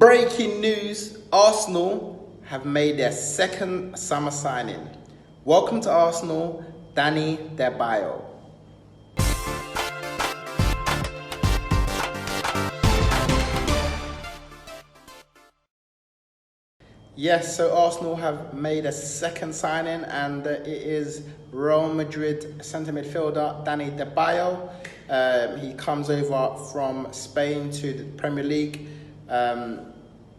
Breaking news, Arsenal have made their second summer signing. Welcome to Arsenal, Dani Ceballos. Yes, so Arsenal have made a second signing, and it is Real Madrid centre midfielder Dani Ceballos. He comes over from Spain to the Premier League.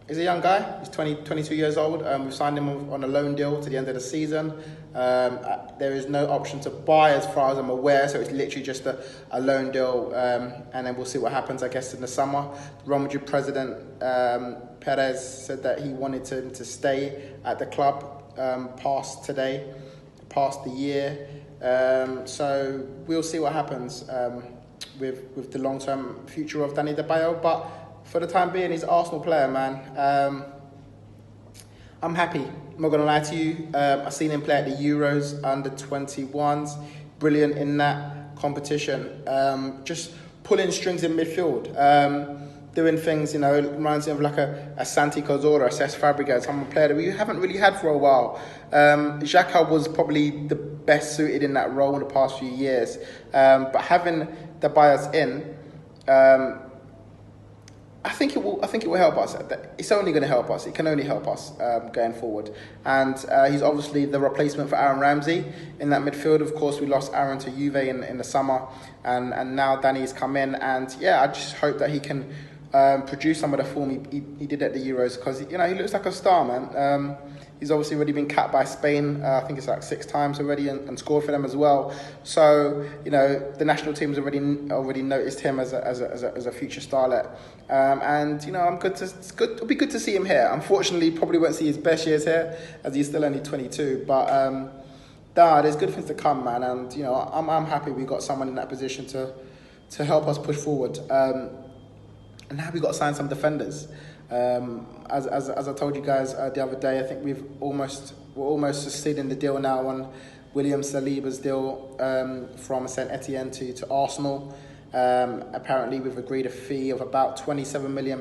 He's a young guy. He's 22 years old. We've signed him on a loan deal to the end of the season. There is no option to buy as far as I'm aware, so it's literally just a loan deal, and then we'll see what happens, I guess, in the summer. Real Madrid president Perez said that he wanted him to stay at the club past the year. So we'll see what happens with the long-term future of Dani Ceballos, but for the time being, he's an Arsenal player, man. I'm happy. I'm not going to lie to you. I've seen him play at the Euros under 21s. Brilliant in that competition. Just pulling strings in midfield. Doing things, reminds me of like a Santi Cazorla, a Cesc Fabregas, some player that we haven't really had for a while. Xhaka was probably the best suited in that role in the past few years. But having the Ceballos in, I think it will help us. It's only going to help us. It can only help us going forward. And he's obviously the replacement for Aaron Ramsey in that midfield. Of course, we lost Aaron to Juve in the summer, and now Dani's come in. And yeah, I just hope that he can produce some of the form he did at the Euros, because he looks like a star, man. He's obviously already been capped by Spain. I think it's like 6 times already, and scored for them as well. So the national team's already noticed him as a future starlet. And it'll be good to see him here. Unfortunately, probably won't see his best years here, as he's still only 22. But there's good things to come, man. And I'm happy we got someone in that position to help us push forward. And now we got to sign some defenders. As I told you guys the other day, I think we're almost succeeding the deal now on William Saliba's deal from Saint Etienne to Arsenal. Apparently, we've agreed a fee of about £27 million.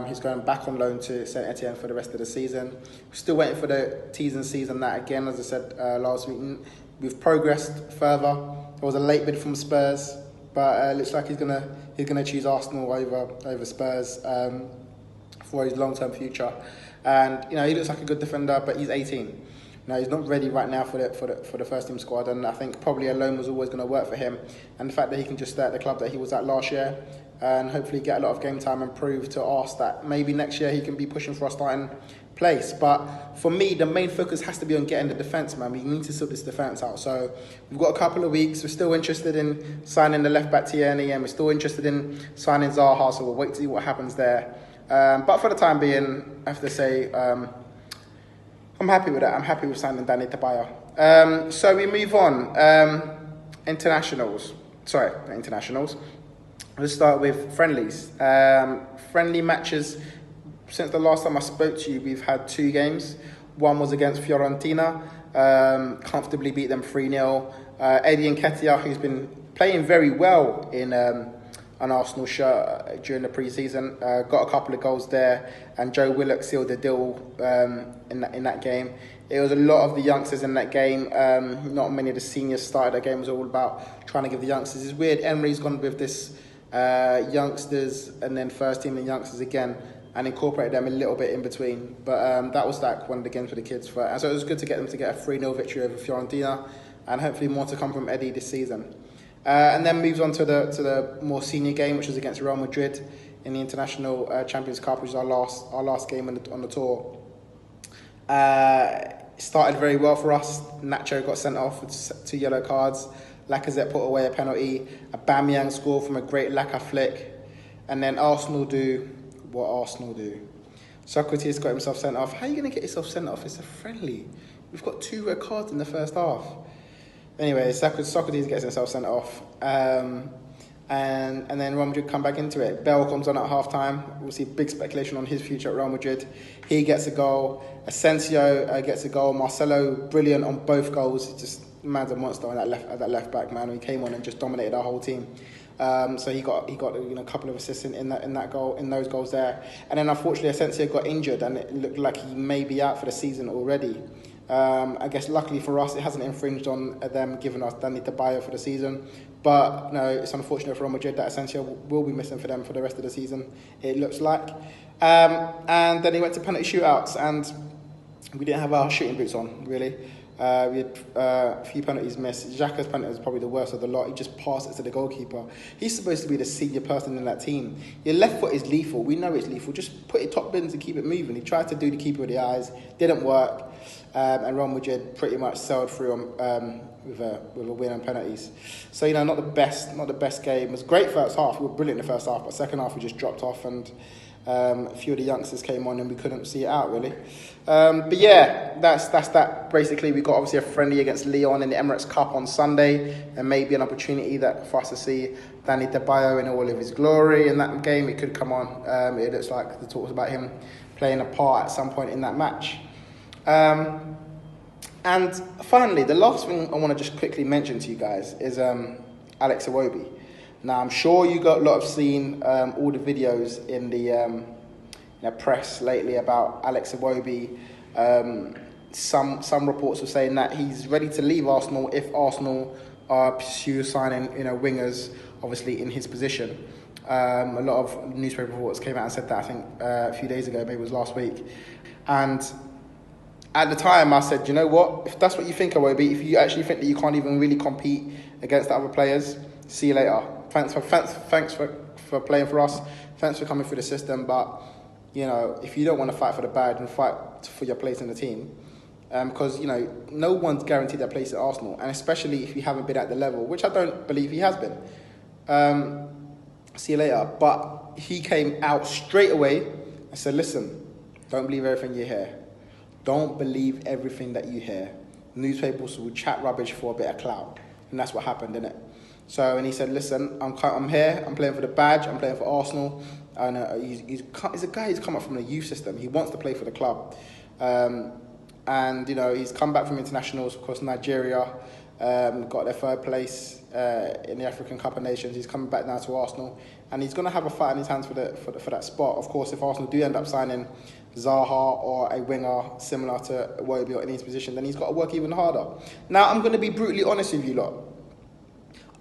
He's going back on loan to Saint Etienne for the rest of the season. We're still waiting for the T's and C's on that again. As I said last week, we've progressed further. There was a late bid from Spurs, but it looks like he's gonna choose Arsenal over Spurs for his long-term future. And he looks like a good defender, but he's 18. He's not ready right now for the first team squad, and I think probably a loan was always going to work for him. And the fact that he can just stay at the club that he was at last year and hopefully get a lot of game time and prove to us that maybe next year he can be pushing for a starting place. But for me, the main focus has to be on getting the defence, man. We need to sort this defence out. So we've got a couple of weeks. We're still interested in signing the left back Tierney, and we're still interested in signing Zaha. So we'll wait to see what happens there. But for the time being, I have to say, I'm happy with that. I'm happy with signing Dani Ceballos. So we move on. Internationals. Sorry, not internationals. Let's start with friendlies. Friendly matches. Since the last time I spoke to you, we've had 2 games. One was against Fiorentina. Comfortably beat them 3-0. Eddie Nketiah, who's been playing very well in an Arsenal shirt during the pre-season, got a couple of goals there, and Joe Willock sealed the deal in that game. It was a lot of the youngsters in that game. Not many of the seniors started. That game was all about trying to give the youngsters. It's weird. Emery's gone with this youngsters and then first team and youngsters again, and incorporated them a little bit in between. But that was one of the games for the kids. And so it was good to get them to get a 3-0 victory over Fiorentina, and hopefully more to come from Eddie this season. And then moves on to the more senior game, which was against Real Madrid in the International Champions Cup, which is our last game on the tour. Started very well for us. Nacho got sent off with 2 yellow cards. Lacazette put away a penalty. Aubameyang scored from a great Laka flick. And then Arsenal do what Arsenal do. Socrates got himself sent off. How are you going to get yourself sent off? It's a friendly. We've got 2 red cards in the first half. Anyway, Socrates gets himself sent off. And then Real Madrid come back into it. Bell comes on at half-time. We'll see big speculation on his future at Real Madrid. He gets a goal. Asensio gets a goal. Marcelo, brilliant on both goals. Just man's a monster on that left back, man. He came on and just dominated our whole team. So he got a couple of assists in those goals there. And then unfortunately Asensio got injured and it looked like he may be out for the season already. I guess luckily for us, it hasn't infringed on them giving us Dani Ceballos for the season. But it's unfortunate for Real Madrid that Asensio will be missing for them for the rest of the season, it looks like. And then he went to penalty shootouts, and we didn't have our shooting boots on, really. We had a few penalties missed. Xhaka's penalty was probably the worst of the lot. He just passed it to the goalkeeper. He's supposed to be the senior person in that team. Your left foot is lethal. We know it's lethal. Just put it top bins and keep it moving. He tried to do the keeper with the eyes. Didn't work. And Real Madrid pretty much sailed through with a win on penalties. So, not the best game. It was great first half. We were brilliant in the first half. But second half, we just dropped off and a few of the youngsters came on and we couldn't see it out, really. But yeah, that's that. Basically, we got obviously a friendly against Lyon in the Emirates Cup on Sunday, and maybe an opportunity for us to see Dani Ceballos in all of his glory in that game. It could come on. It looks like the talks about him playing a part at some point in that match. And finally, the last thing I want to just quickly mention to you guys is Alex Iwobi. Now, I'm sure you got a lot of seen all the videos in the press lately about Alex Iwobi. Some reports are saying that he's ready to leave Arsenal if Arsenal pursue signing wingers, obviously in his position. A lot of newspaper reports came out and said that, I think a few days ago, maybe it was last week. And at the time, I said, you know what? If that's what you think, Iwobi, if you actually think that you can't even really compete against the other players, see you later. Thanks for playing for us. Thanks for coming through the system. But, if you don't want to fight for the badge and fight for your place in the team, because, no one's guaranteed their place at Arsenal, and especially if you haven't been at the level, which I don't believe he has been. See you later. But he came out straight away and said, listen, don't believe everything you hear. Don't believe everything that you hear. Newspapers will chat rubbish for a bit of clout. And that's what happened, didn't it? So, and he said, listen, I'm here. I'm playing for the badge. I'm playing for Arsenal. And he's a guy who's come up from the youth system. He wants to play for the club. And, he's come back from internationals, of course, Nigeria. Got their third place in the African Cup of Nations. He's coming back now to Arsenal. And he's going to have a fight in his hands for that spot. Of course, if Arsenal do end up signing Zaha or a winger similar to Iwobi or in his position, then he's got to work even harder. Now, I'm going to be brutally honest with you lot.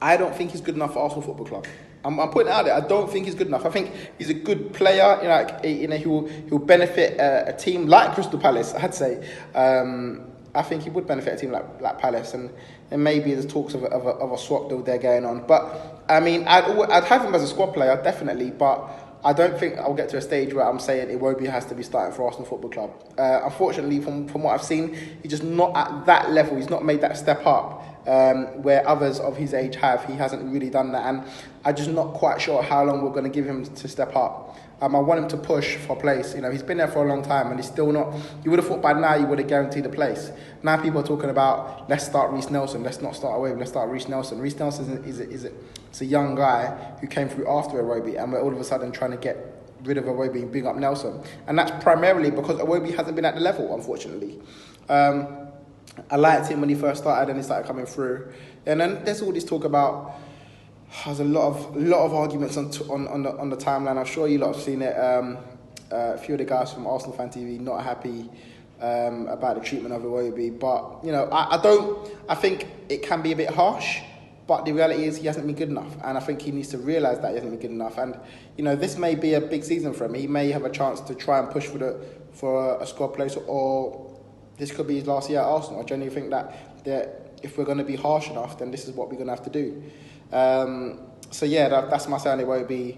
I don't think he's good enough for Arsenal Football Club. I'm putting it out there. I don't think he's good enough. I think he's a good player. He'll benefit a team like Crystal Palace, I'd say. I think he would benefit a team like Palace, and maybe there's talks of a swap deal there going on. But I mean, I'd have him as a squad player definitely, but I don't think I'll get to a stage where I'm saying Iwobi has to be starting for Arsenal Football Club. Unfortunately, from what I've seen, he's just not at that level. He's not made that step up where others of his age have. He hasn't really done that, and I'm just not quite sure how long we're going to give him to step up. I want him to push for a place. He's been there for a long time and he's still not. You would have thought by now you would have guaranteed a place. Now people are talking about, let's start Reiss Nelson. Let's not start Iwobi. Let's start Reiss Nelson. Reiss Nelson is a young guy who came through after Iwobi, and we're all of a sudden trying to get rid of Iwobi and bring up Nelson. And that's primarily because Iwobi hasn't been at the level, unfortunately. I liked him when he first started and he started coming through. And then there's all this talk about. There's a lot of arguments on the timeline. I'm sure you lot have seen it. A few of the guys from Arsenal Fan TV not happy about the treatment of Iwobi, but I think it can be a bit harsh. But the reality is he hasn't been good enough, and I think he needs to realise that he hasn't been good enough. And this may be a big season for him. He may have a chance to try and push for a squad place, or this could be his last year at Arsenal. I genuinely think that if we're going to be harsh enough, then this is what we're going to have to do. So yeah, that's my say on Iwobi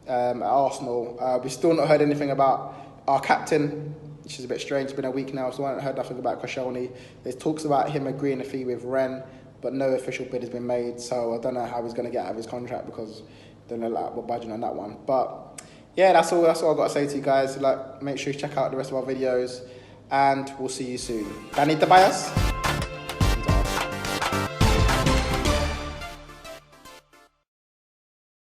at Arsenal. We've still not heard anything about our captain, which is a bit strange. It's been a week now, so I haven't heard nothing about Koscielny. There's talks about him agreeing a fee with Rennes, but no official bid has been made, so I don't know how he's going to get out of his contract because I don't know we're budging on that one. But yeah, that's all I've got to say to you guys. Make sure you check out the rest of our videos, and we'll see you soon. Dani Ceballos.